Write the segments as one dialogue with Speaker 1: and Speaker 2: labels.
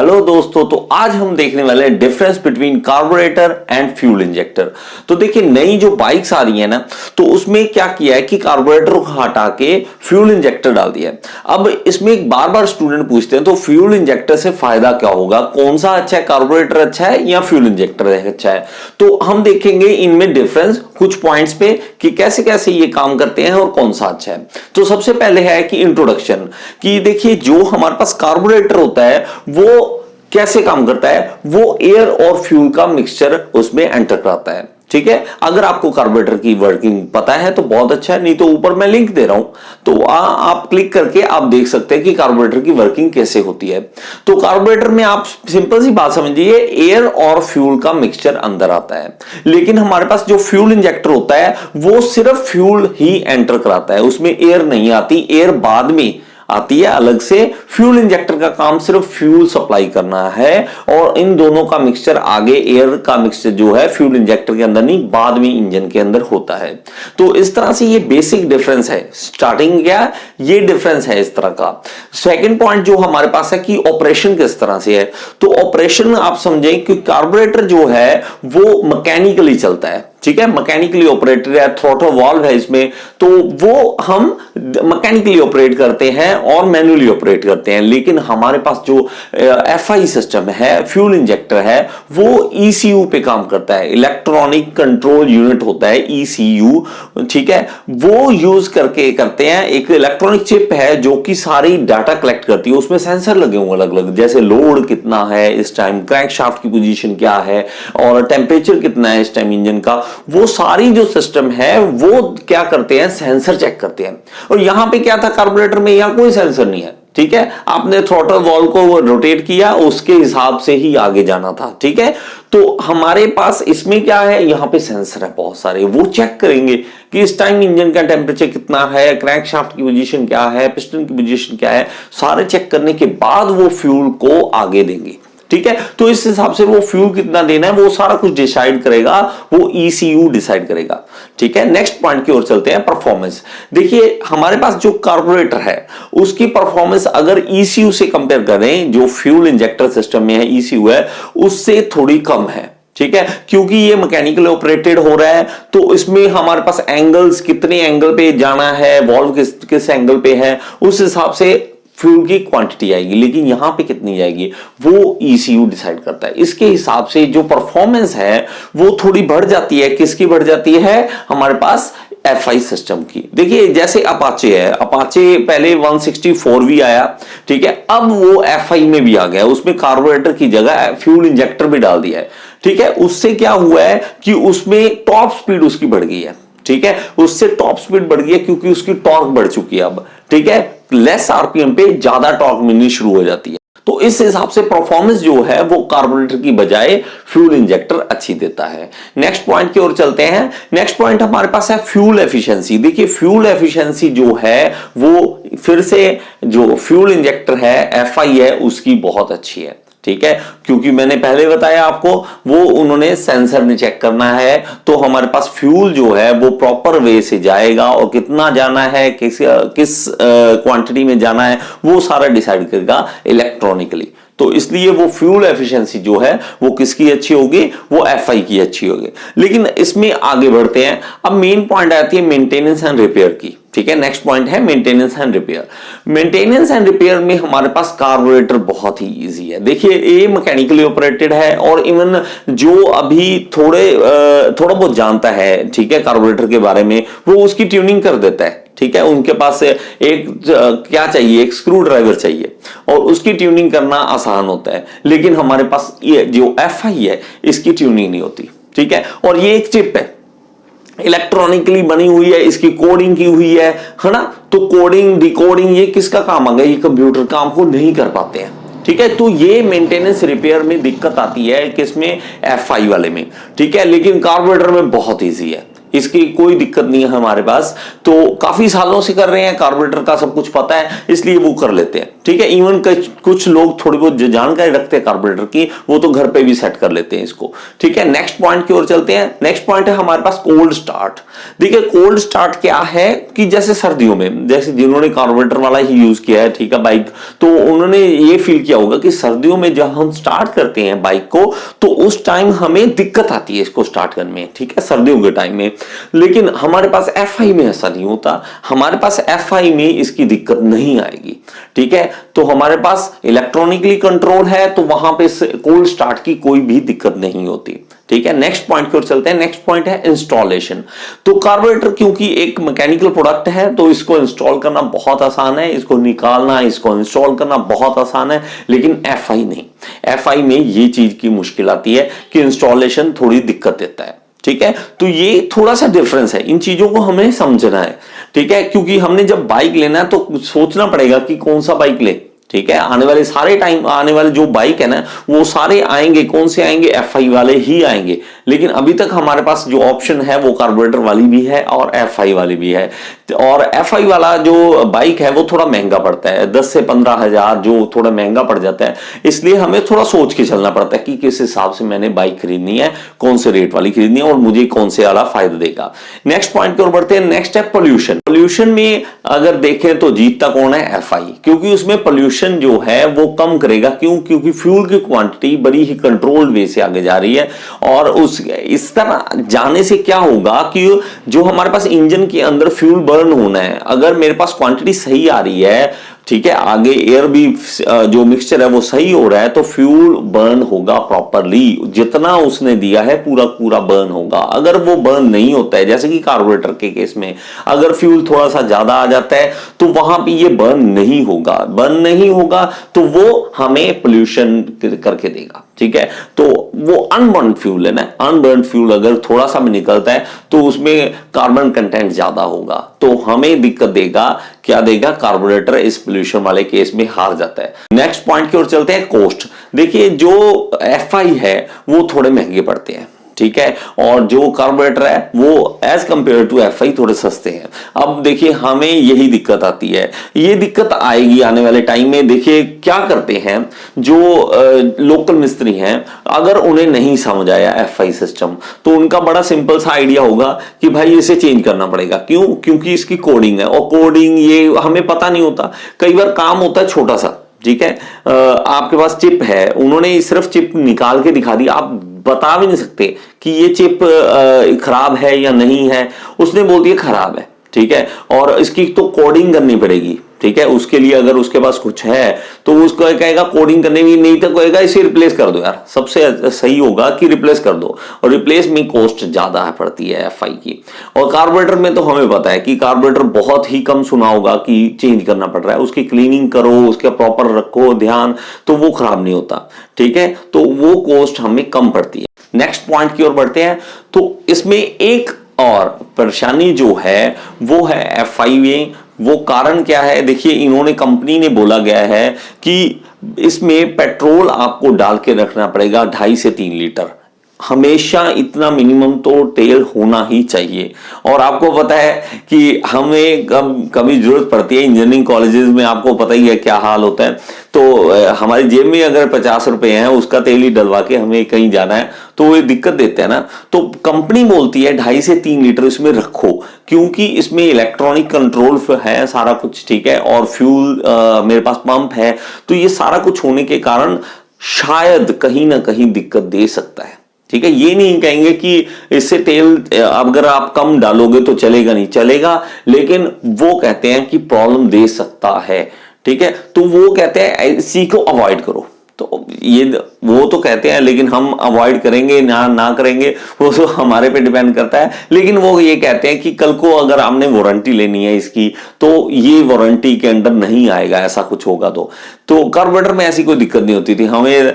Speaker 1: Hello दोस्तों, तो आज हम देखने वाले हैं difference between carburettor and fuel injector. तो देखिए, नई जो बाइक्स आ रही है ना, तो उसमें क्या किया है कि कार्बोरेटर को हटा के फ्यूल इंजेक्टर डाल दिया है। अब इसमें एक बार बार स्टूडेंट पूछते हैं, तो फ्यूल इंजेक्टर से फायदा क्या होगा, कौन सा अच्छा है, कार्बोरेटर अच्छा है या फ्यूल इंजेक्टर अच्छा है। तो हम देखेंगे इनमें डिफरेंस कुछ पॉइंट्स पे कि कैसे कैसे ये काम करते हैं और कौन सा अच्छा है। तो सबसे पहले है कि इंट्रोडक्शन, कि देखिए जो हमारे पास कार्बोरेटर होता है वो कैसे काम करता है, वो एयर और फ्यूल का मिक्सचर उसमें एंटर कराता है। ठीक है, अगर आपको कार्बोरेटर की वर्किंग पता है तो बहुत अच्छा है, नहीं तो ऊपर मैं लिंक दे रहा हूं, तो आप क्लिक करके आप देख सकते हैं कि कार्बोरेटर की वर्किंग कैसे होती है। तो कार्बोरेटर में आप सिंपल सी बात समझिए, एयर और फ्यूल का मिक्सचर अंदर आता है, लेकिन हमारे पास जो फ्यूल इंजेक्टर होता है वो सिर्फ फ्यूल ही एंटर कराता है, उसमें एयर नहीं आती, एयर बाद में आती है अलग से। फ्यूल इंजेक्टर का काम सिर्फ फ्यूल सप्लाई करना है और इन दोनों का मिक्सचर आगे एयर का मिक्सचर जो है फ्यूल इंजेक्टर के अंदर नहीं, बाद में इंजन के अंदर होता है। तो इस तरह से ये बेसिक डिफरेंस है, स्टार्टिंग क्या ये डिफरेंस है इस तरह का। सेकंड पॉइंट जो हमारे पास है कि ऑपरेशन किस तरह से है, तो ऑपरेशन आप समझें कि कार्बोरेटर जो है वो मैकेनिकली चलता है। ठीक है, मैकेनिकली ऑपरेटेड है, थ्रॉटल वाल्व है इसमें, तो वो हम मैकेनिकली ऑपरेट करते हैं और मैन्युअली ऑपरेट करते हैं। लेकिन हमारे पास जो एफआई सिस्टम है, फ्यूल इंजेक्टर है, वो ईसीयू पे काम करता है, इलेक्ट्रॉनिक कंट्रोल यूनिट होता है ईसीयू। ठीक है, वो यूज करके करते हैं, एक इलेक्ट्रॉनिक चिप है जो कि सारी डाटा कलेक्ट करती है, उसमें सेंसर लगे हुए अलग अलग, जैसे लोड कितना है इस टाइम, क्रैंकशाफ्ट की पोजीशन क्या है और टेम्परेचर कितना है इस टाइम इंजन का, वो सारी जो सिस्टम है वो क्या करते हैं, सेंसर चेक करते हैं। और यहां पे क्या था कार्बोरेटर में, यहां कोई सेंसर नहीं है। ठीक है, आपने थ्रॉटल वॉल्व को रोटेट किया, उसके हिसाब से ही आगे जाना था। ठीक है, तो हमारे पास इसमें क्या है, यहां पे सेंसर है बहुत सारे, वो चेक करेंगे कि इस टाइम इंजन का टेम्परेचर कितना है, क्रैंकशाफ्ट की पोजीशन क्या है, पिस्टन की पोजीशन क्या है, सारे चेक करने के बाद वो फ्यूल को आगे देंगे। ठीक है, तो इस हिसाब से वो फ्यूल कितना देना है वो सारा कुछ डिसाइड करेगा, वो ईसीयू डिसाइड करेगा। ठीक है, नेक्स्ट पॉइंट की ओर चलते हैं, परफॉर्मेंस। देखिए हमारे पास जो कार्बोरेटर है उसकी परफॉर्मेंस अगर ईसीयू से कंपेयर करें, जो फ्यूल इंजेक्टर सिस्टम में है ईसीयू है, उससे थोड़ी कम है। ठीक है, क्योंकि ये मैकेनिकली ऑपरेटेड हो रहा है, तो इसमें हमारे पास एंगल्स, कितने एंगल पे जाना है, वॉल्व किस एंगल पे है, उस हिसाब से फ्यूल की क्वांटिटी आएगी। लेकिन यहां पे कितनी जाएगी वो ईसीयू डिसाइड करता है। इसके हिसाब से जो परफॉर्मेंस है वो थोड़ी बढ़ जाती है। किसकी बढ़ जाती है, हमारे पास एफआई सिस्टम की। देखिए जैसे अपाचे है, अपाचे पहले 164V आया, ठीक है, अब वो एफआई में भी आ गया, उसमें कार्बोरेटर की जगह फ्यूल इंजेक्टर भी डाल दिया है। ठीक है, उससे क्या हुआ है कि उसमें टॉप स्पीड उसकी बढ़ गई है। ठीक है, उससे टॉप स्पीड बढ़ गई है क्योंकि उसकी टॉर्क बढ़ चुकी है अब। ठीक है, लेस आरपीएम पे ज्यादा टॉर्क मिलनी शुरू हो जाती है। तो इस हिसाब से परफॉर्मेंस जो है वो कार्बोरेटर की बजाय फ्यूल इंजेक्टर अच्छी देता है। नेक्स्ट पॉइंट की ओर चलते हैं। नेक्स्ट पॉइंट हमारे पास है फ्यूल एफिशिएंसी। देखिए फ्यूल एफिशिएंसी जो है वो फिर से जो फ्यूल इंजेक्टर है, एफआई है, उसकी बहुत अच्छी है। ठीक है, क्योंकि मैंने पहले बताया आपको, वो उन्होंने सेंसर में चेक करना है, तो हमारे पास फ्यूल जो है वो प्रॉपर वे से जाएगा और कितना जाना है, किस क्वांटिटी में जाना है, वो सारा डिसाइड करेगा इलेक्ट्रॉनिकली। तो इसलिए वो फ्यूल एफिशिएंसी जो है वो किसकी अच्छी होगी, वो एफआई की अच्छी होगी। लेकिन इसमें आगे बढ़ते हैं, अब मेन पॉइंट आती है मेंटेनेंस एंड रिपेयर की। ठीक है, नेक्स्ट पॉइंट है maintenance and repair. Maintenance and repair में हमारे पास कार्बोरेटर बहुत ही इजी है। देखिए ये मैकेनिकली ऑपरेटेड है और इवन जो अभी थोड़ा बहुत जानता है, ठीक है, कार्बोरेटर के बारे में, वो उसकी ट्यूनिंग कर देता है। ठीक है, उनके पास एक क्या चाहिए, एक स्क्रू ड्राइवर चाहिए और उसकी ट्यूनिंग करना आसान होता है। लेकिन हमारे पास ये जो एफआई है इसकी ट्यूनिंग नहीं होती। ठीक है, और ये एक चिप है, इलेक्ट्रॉनिकली बनी हुई है, इसकी कोडिंग की हुई है ना, तो कोडिंग डिकोडिंग ये किसका काम आ गया, ये कंप्यूटर काम को नहीं कर पाते हैं। ठीक है, तो ये मेंटेनेंस रिपेयर में दिक्कत आती है किसमें, एफआई वाले में। ठीक है, लेकिन कार्बोरेटर में बहुत इजी है, इसकी कोई दिक्कत नहीं है हमारे पास, तो काफी सालों से कर रहे हैं, कार्बोरेटर का सब कुछ पता है, इसलिए वो कर लेते हैं। ठीक है। इवन कुछ लोग थोड़ी बहुत जानकारी रखते हैं कार्बोरेटर की, वो तो घर पे भी सेट कर लेते हैं इसको, ठीक है। नेक्स्ट पॉइंट की ओर चलते हैं। नेक्स्ट पॉइंट है हमारे पास कोल्ड स्टार्ट। देखिए कोल्ड स्टार्ट क्या है कि जैसे सर्दियों में, जैसे जिन्होंने कार्बोरेटर वाला ही यूज किया है, ठीक है, बाइक, तो उन्होंने ये फील किया होगा कि सर्दियों में जब हम स्टार्ट करते हैं बाइक को तो उस टाइम हमें दिक्कत आती है इसको स्टार्ट करने में, ठीक है, सर्दियों के टाइम में। लेकिन हमारे पास FI में ऐसा नहीं होता, हमारे पास FI में इसकी दिक्कत नहीं आएगी, ठीक है। तो हमारे पास इलेक्ट्रॉनिकली कंट्रोल है तो वहां पे कोल्ड स्टार्ट की कोई भी दिक्कत नहीं होती, ठीक है। नेक्स्ट पॉइंट की ओर चलते हैं। नेक्स्ट पॉइंट है इंस्टॉलेशन। तो कार्बोरेटर क्योंकि एक मैकेनिकल प्रोडक्ट है तो इसको इंस्टॉल करना बहुत आसान है, इसको निकालना, इसको इंस्टॉल करना बहुत आसान है, लेकिन FI नहीं। FI में ये चीज की मुश्किल आती है कि इंस्टॉलेशन थोड़ी दिक्कत देता है, ठीक है। तो ये थोड़ा सा डिफरेंस है, इन चीजों को हमें समझना है, ठीक है, क्योंकि हमने जब बाइक लेना है तो सोचना पड़ेगा कि कौन सा बाइक ले, ठीक है। आने वाले सारे टाइम, आने वाले जो बाइक है ना वो सारे आएंगे, कौन से आएंगे, FI वाले ही आएंगे। लेकिन अभी तक हमारे पास जो ऑप्शन है वो कार्बोरेटर वाली भी है और FI वाली भी है। और FI वाला जो बाइक है वो थोड़ा महंगा पड़ता है, 10 से 15 हजार, जो थोड़ा महंगा पड़ जाता है। इसलिए हमें थोड़ा सोच के चलना पड़ता है कि किस हिसाब से मैंने बाइक खरीदनी है, कौन से रेट वाली खरीदनी है और मुझे कौन से वाला फायदा देगा। नेक्स्ट पॉइंट की ओर बढ़ते हैं। नेक्स्ट है पोल्यूशन। पोल्यूशन में अगर देखें तो जीतता कौन है, FI, क्योंकि उसमें पोल्यूशन जो है वो कम करेगा। क्यों? क्योंकि फ्यूल की क्वांटिटी बड़ी ही कंट्रोल्ड वे से आगे जा रही है। और इस तरह जाने से क्या होगा कि जो हमारे पास इंजन के अंदर फ्यूल बर्न होना है, अगर मेरे पास क्वांटिटी सही आ रही है, ठीक है, आगे एयर भी जो मिक्सचर है वो सही हो रहा है, तो फ्यूल बर्न होगा प्रॉपरली, जितना उसने दिया है पूरा पूरा बर्न होगा। अगर वो बर्न नहीं होता है, जैसे कि कार्बोरेटर के केस में अगर फ्यूल थोड़ा सा ज्यादा आ जाता है तो वहां पे ये बर्न नहीं होगा। बर्न नहीं होगा तो वो हमें पोल्यूशन करके देगा, ठीक है। तो वो अनबर्न फ्यूल है ना, अनबर्न फ्यूल अगर थोड़ा सा भी निकलता है तो उसमें कार्बन कंटेंट ज्यादा होगा, तो हमें दिक्कत देगा। क्या देगा? कार्बोरेटर इस पोल्यूशन वाले केस में हार जाता है। नेक्स्ट पॉइंट की ओर चलते हैं, कॉस्ट। देखिए जो FI है वो थोड़े महंगे पड़ते हैं, ठीक है, और जो कार्बोरेटर है वो एज कंपेयर टू FI थोड़े सस्ते हैं। अब देखिए हमें यही दिक्कत आती है, ये दिक्कत आएगी आने वाले टाइम में। देखिए क्या करते हैं जो लोकल मिस्त्री हैं, अगर उन्हें नहीं समझ आया FI सिस्टम तो उनका बड़ा सिंपल सा आइडिया होगा कि भाई इसे चेंज करना पड़ेगा। क्यों? क्योंकि इसकी कोडिंग है, और कोडिंग ये हमें पता नहीं होता। कई बार काम होता है छोटा सा, ठीक है, आपके पास चिप है, उन्होंने सिर्फ चिप निकाल के दिखा दी, आप बता भी नहीं सकते कि ये चिप खराब है या नहीं है, उसने बोल दिया खराब है, ठीक है, और इसकी तो कोडिंग करनी पड़ेगी, ठीक है। उसके लिए अगर उसके पास कुछ है तो उसको कहेगा कोडिंग करने की, नहीं तो कहेगा इसे रिप्लेस कर दो यार। सबसे सही होगा कि रिप्लेस कर दो, और रिप्लेस में कॉस्ट ज्यादा पड़ती है FI की। और कार्बोरेटर में तो हमें पता है कि कार्बोरेटर बहुत ही कम सुना होगा कि चेंज करना पड़ रहा है, उसकी क्लीनिंग करो, उसके प्रॉपर रखो ध्यान, तो वो खराब नहीं होता, ठीक है, तो वो कॉस्ट हमें कम पड़ती है। नेक्स्ट पॉइंट की ओर बढ़ते हैं। तो इसमें एक और परेशानी जो है वो है FI में। वो कारण क्या है? देखिए इन्होंने, कंपनी ने बोला गया है कि इसमें पेट्रोल आपको डाल के रखना पड़ेगा 2.5 से 3 लीटर, हमेशा इतना मिनिमम तो तेल होना ही चाहिए। और आपको पता है कि हमें कभी जरूरत पड़ती है, इंजीनियरिंग कॉलेजेस में आपको पता ही है क्या हाल होता है। तो हमारी जेब में अगर 50 रुपए हैं, उसका तेल ही डलवा के हमें कहीं जाना है तो वो दिक्कत देते हैं ना। तो कंपनी बोलती है 2.5 से 3 लीटर इसमें रखो, क्योंकि इसमें इलेक्ट्रॉनिक कंट्रोल है सारा कुछ, ठीक है, और फ्यूल मेरे पास पंप है, तो ये सारा कुछ होने के कारण शायद कहीं ना कहीं दिक्कत दे सकता है, ठीक है। ये नहीं कहेंगे कि इससे तेल अगर आप कम डालोगे तो चलेगा, नहीं चलेगा, लेकिन वो कहते हैं कि प्रॉब्लम दे सकता है, ठीक है। तो वो कहते हैं इसी को अवॉइड करो। तो ये वो तो कहते हैं, लेकिन हम अवॉइड करेंगे ना करेंगे वो तो हमारे पे डिपेंड करता है। लेकिन वो ये कहते हैं कि कल को अगर आपने वारंटी लेनी है इसकी तो ये वारंटी के अंडर नहीं आएगा, ऐसा कुछ होगा तो कार्बोरेटर में ऐसी कोई दिक्कत नहीं होती थी। हमें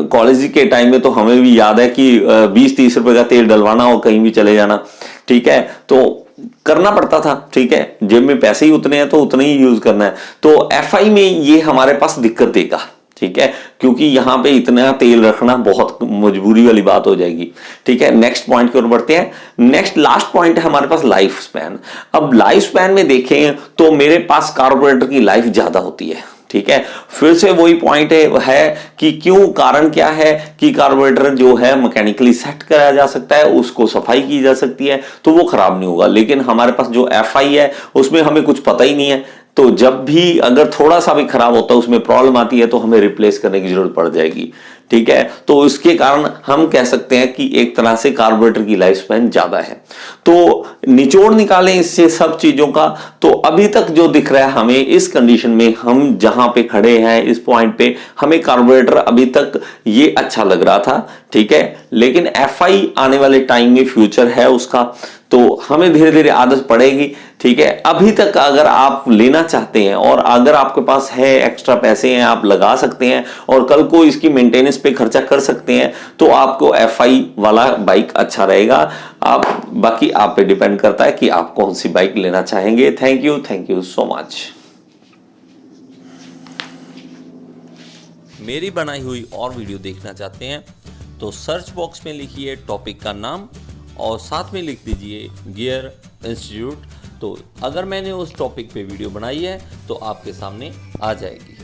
Speaker 1: कॉलेज के टाइम में तो हमें भी याद है कि 20-30 रुपए का तेल डलवाना और कहीं भी चले जाना, ठीक है, तो करना पड़ता था, ठीक है, जेब में पैसे ही उतने हैं तो उतने ही यूज करना है। तो FI में ये हमारे पास दिक्कत देगा, ठीक है, क्योंकि यहां पे इतना तेल रखना बहुत मजबूरी वाली बात हो जाएगी, ठीक है। नेक्स्ट पॉइंट की ओर बढ़ते हैं। नेक्स्ट लास्ट पॉइंट है हमारे पास लाइफ स्पैन। अब लाइफ स्पैन में देखें तो मेरे पास कार्बोरेटर की लाइफ ज्यादा होती है, ठीक है, फिर से वही पॉइंट है कि क्यों, कारण क्या है कि कार्बोरेटर जो है मैकेनिकली सेट करा जा सकता है, उसको सफाई की जा सकती है तो वो खराब नहीं होगा। लेकिन हमारे पास जो FI है उसमें हमें कुछ पता ही नहीं है, तो जब भी अगर थोड़ा सा भी खराब होता है, उसमें प्रॉब्लम आती है, तो हमें रिप्लेस करने की जरूरत पड़ जाएगी। ठीक है, तो इसके कारण हम कह सकते हैं कि एक तरह से कार्बोरेटर की लाइफ स्पैन ज्यादा है। तो निचोड़ निकालें इससे सब चीजों का, तो अभी तक जो दिख रहा है हमें इस कंडीशन में, हम जहां पे खड़े हैं इस पॉइंट पे, हमें कार्बोरेटर अभी तक ये अच्छा लग रहा था। ठीक है, लेकिन FI आने वाले टाइम में फ्यूचर है उसका, तो हमें धीरे धीरे आदत पड़ेगी। ठीक है, अभी तक अगर आप लेना चाहते हैं और अगर आपके पास है एक्स्ट्रा पैसे हैं, आप लगा सकते हैं और कल को इसकी मेंटेनेंस पे खर्चा कर सकते हैं, तो आपको FI वाला बाइक अच्छा रहेगा। बाकी आप पे डिपेंड करता है कि आप कौन सी बाइक लेना चाहेंगे। Thank you so much.
Speaker 2: मेरी बनाई हुई और वीडियो देखना चाहते हैं तो सर्च बॉक्स में लिखिए टॉपिक का नाम और साथ में लिख दीजिए गियर इंस्टीट्यूट। तो अगर मैंने उस टॉपिक पे वीडियो बनाई है तो आपके सामने आ जाएगी।